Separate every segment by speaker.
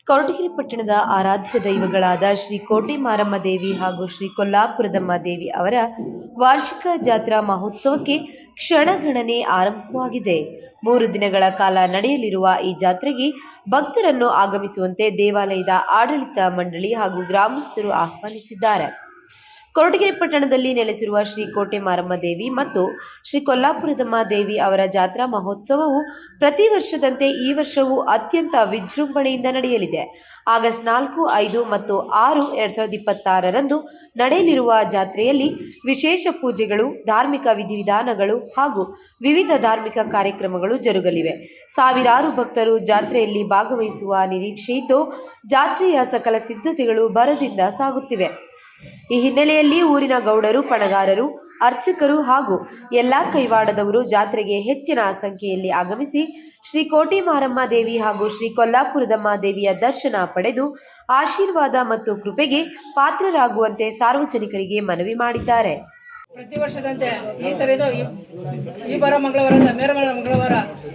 Speaker 1: ಕೊರಟಗೆರೆ ಪಟ್ಟಣದ ಆರಾಧ್ಯ ದೈವಗಳಾದ ಶ್ರೀ ಕೋಟೆ ಮಾರಮ್ಮ ದೇವಿ ಹಾಗೂ ಶ್ರೀ ಕೊಲ್ಲಾಪುರದಮ್ಮ ದೇವಿ ಅವರ ವಾರ್ಷಿಕ ಜಾತ್ರಾ ಮಹೋತ್ಸವಕ್ಕೆ ಕ್ಷಣಗಣನೆ ಆರಂಭವಾಗಿದೆ. 3 ದಿನಗಳ ಕಾಲ ನಡೆಯಲಿರುವ ಈ ಜಾತ್ರೆಗೆ ಭಕ್ತರನ್ನು ಆಗಮಿಸುವಂತೆ ದೇವಾಲಯದ ಆಡಳಿತ ಮಂಡಳಿ ಹಾಗೂ ಗ್ರಾಮಸ್ಥರು ಆಹ್ವಾನಿಸಿದ್ದಾರೆ. ಕೊರಟಗೆರೆ ಪಟ್ಟಣದಲ್ಲಿ ನೆಲೆಸಿರುವ ಶ್ರೀ ಕೋಟೆ ಮಾರಮ್ಮ ದೇವಿ ಮತ್ತು ಶ್ರೀ ಕೊಲ್ಲಾಪುರದಮ್ಮ ದೇವಿ ಅವರ ಜಾತ್ರಾ ಮಹೋತ್ಸವವು ಪ್ರತಿ ವರ್ಷದಂತೆ ಈ ವರ್ಷವೂ ಅತ್ಯಂತ ವಿಜೃಂಭಣೆಯಿಂದ ನಡೆಯಲಿದೆ. ಆಗಸ್ಟ್ 4, 5 ಮತ್ತು 6, 2026ರಂದು ನಡೆಯಲಿರುವ ಜಾತ್ರೆಯಲ್ಲಿ ವಿಶೇಷ ಪೂಜೆಗಳು, ಧಾರ್ಮಿಕ ವಿಧಿವಿಧಾನಗಳು ಹಾಗೂ ವಿವಿಧ ಧಾರ್ಮಿಕ ಕಾರ್ಯಕ್ರಮಗಳು ಜರುಗಲಿವೆ. ಸಾವಿರಾರು ಭಕ್ತರು ಜಾತ್ರೆಯಲ್ಲಿ ಭಾಗವಹಿಸುವ ನಿರೀಕ್ಷೆ ಇದ್ದು, ಜಾತ್ರೆಯ ಸಕಲ ಸಿದ್ಧತೆಗಳು ಭರದಿಂದ ಸಾಗುತ್ತಿವೆ. ಈ ಹಿನ್ನೆಲೆಯಲ್ಲಿ ಊರಿನ ಗೌಡರು, ಪಣಗಾರರು, ಅರ್ಚಕರು ಹಾಗೂ ಎಲ್ಲಾ ಕೈವಾಡದವರು ಜಾತ್ರೆಗೆ ಹೆಚ್ಚಿನ ಸಂಖ್ಯೆಯಲ್ಲಿ ಆಗಮಿಸಿ ಶ್ರೀ ಕೋಟೆ ಮಾರಮ್ಮ ದೇವಿ ಹಾಗೂ ಶ್ರೀ ಕೊಲ್ಲಾಪುರದಮ್ಮ ದೇವಿಯ ದರ್ಶನ ಪಡೆದು ಆಶೀರ್ವಾದ ಮತ್ತು ಕೃಪೆಗೆ ಪಾತ್ರರಾಗುವಂತೆ ಸಾರ್ವಜನಿಕರಿಗೆ ಮನವಿ ಮಾಡಿದ್ದಾರೆ.
Speaker 2: ಪ್ರತಿ ವರ್ಷದಂತೆ ಈ ಸರಿದು ಈ ಬರ ಮಂಗಳವಾರದ ಮಂಗಳವಾರ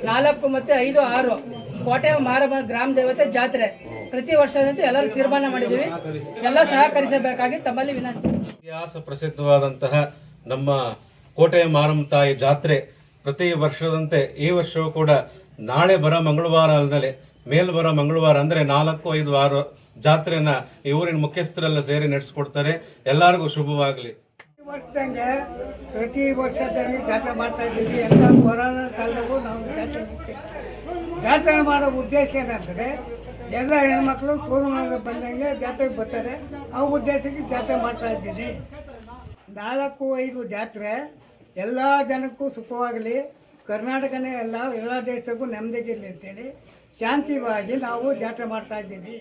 Speaker 2: 4 ಮತ್ತು 5, 6 ಕೋಟೆ ಮಾರಮ್ಮ ಗ್ರಾಮ ದೇವತೆ ಜಾತ್ರೆ ಪ್ರತಿ ವರ್ಷದಂತೆ ಎಲ್ಲರೂ ತೀರ್ಮಾನ ಮಾಡಿದ್ದೀವಿ. ಎಲ್ಲ ಸಹಕರಿಸಬೇಕಾಗಿ ತಮ್ಮಲ್ಲಿ ವಿನಂತಿ.
Speaker 3: ಇತಿಹಾಸ ಪ್ರಸಿದ್ಧವಾದಂತಹ ನಮ್ಮ ಕೋಟೆ ಮಾರಮ್ಮ ತಾಯಿ ಜಾತ್ರೆ ಪ್ರತಿ ವರ್ಷದಂತೆ ಈ ವರ್ಷವೂ ಕೂಡ ನಾಳೆ ಬರ ಮಂಗಳವಾರ ಅಲ್ಲದೆ ಮೇಲ್ ಬರ ಮಂಗಳವಾರ ಅಂದರೆ 4, 5, 6 ಜಾತ್ರೆನ ಈ ಊರಿನ ಮುಖ್ಯಸ್ಥರೆಲ್ಲ ಸೇರಿ ನಡೆಸ್ಕೊಡ್ತಾರೆ. ಎಲ್ಲರಿಗೂ ಶುಭವಾಗಲಿ.
Speaker 4: ಪ್ರತಿ ವರ್ಷದಲ್ಲಿ ಜಾತ್ರೆ ಮಾಡ್ತಾ ಇದ್ದೀವಿ. ಎಲ್ಲ ಕೊರೋನಾ ಕಾಲದಾಗೂ ನಾವು ಜಾತ್ರೆ ಮಾಡೋ ಉದ್ದೇಶ ಏನಂದರೆ ಎಲ್ಲ ಹೆಣ್ಮಕ್ಳು ಕೊರೋನಾ ಬಂದಂಗೆ ಜಾತ್ರೆಗೆ ಬರ್ತಾರೆ. ಆ ಉದ್ದೇಶಕ್ಕೆ ಜಾತ್ರೆ ಮಾಡ್ತಾ ಇದ್ದೀನಿ. 4, 5 ಜಾತ್ರೆ ಎಲ್ಲ ಜನಕ್ಕೂ ಸುಖವಾಗಲಿ, ಕರ್ನಾಟಕನೇ ಎಲ್ಲ ದೇಶಕ್ಕೂ ನೆಮ್ಮದಿಗಿರಲಿ ಅಂತೇಳಿ ಶಾಂತಿವಾಗಿ ನಾವು ಜಾತ್ರೆ ಮಾಡ್ತಾ ಇದ್ದೀವಿ.